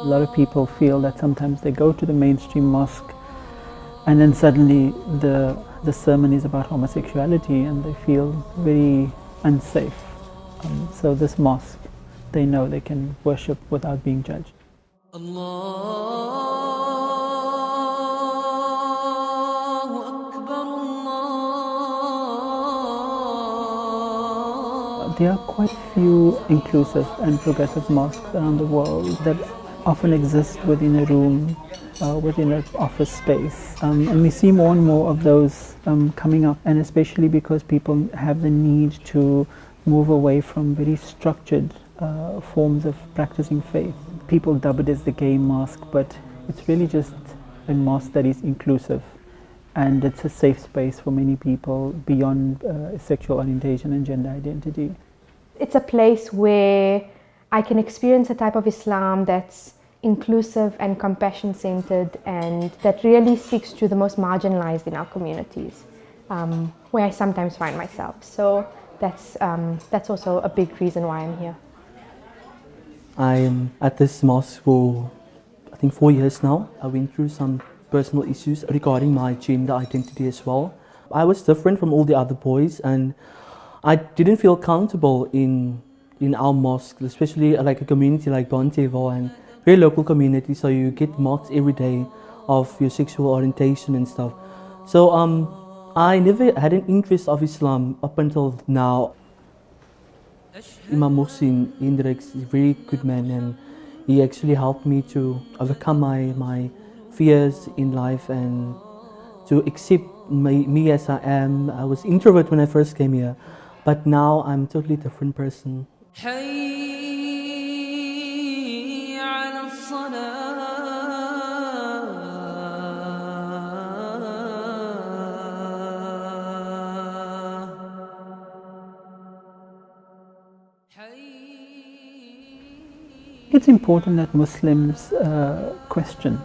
A lot of people feel that sometimes they go to the mainstream mosque and then suddenly the sermon is about homosexuality and they feel very unsafe. So this mosque, they know they can worship without being judged. There are quite a few inclusive and progressive mosques around the world that often exist within a room, within an office space. And we see more and more of those coming up, and especially because people have the need to move away from very structured forms of practicing faith. People dub it as the gay mosque, but it's really just a mosque that is inclusive. And it's a safe space for many people beyond sexual orientation and gender identity. It's a place where I can experience a type of Islam that's inclusive and compassion-centered and that really speaks to the most marginalized in our communities, where I sometimes find myself. So that's also a big reason why I'm here. I'm at this mosque for, I think, 4 years now. I went through some personal issues regarding my gender identity as well. I was different from all the other boys and I didn't feel comfortable in our mosque, especially like a community like Bontevo and very local community, so you get mocked every day of your sexual orientation and stuff. So I never had an interest of Islam up until now. Imam Mohsin Indrex is a very good man and he actually helped me to overcome my fears in life and to accept me as I am. I was introvert when I first came here, but now I'm a totally different person. It's important that Muslims question.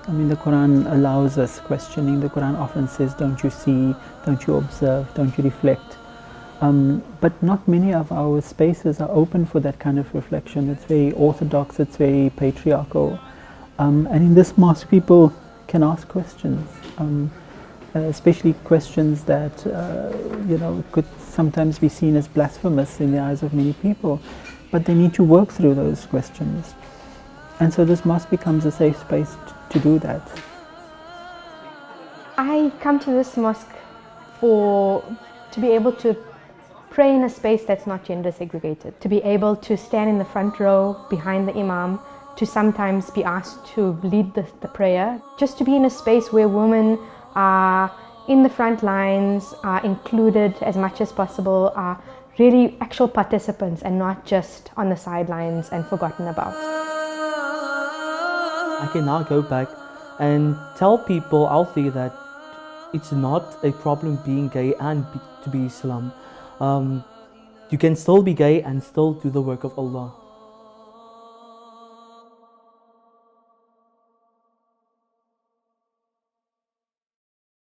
I mean, the Quran allows us questioning. The Quran often says, don't you see, don't you observe, don't you reflect. But not many of our spaces are open for that kind of reflection. It's very orthodox, it's very patriarchal. And in this mosque, people can ask questions, especially questions that could sometimes be seen as blasphemous in the eyes of many people. But they need to work through those questions. And so this mosque becomes a safe space to do that. I come to this mosque to be able to pray in a space that's not gender segregated, to be able to stand in the front row behind the imam, to sometimes be asked to lead the prayer, just to be in a space where women are in the front lines, are included as much as possible, are really actual participants and not just on the sidelines and forgotten about. I can now go back and tell people out there that it's not a problem being gay and to be Islam. You can still be gay and still do the work of Allah.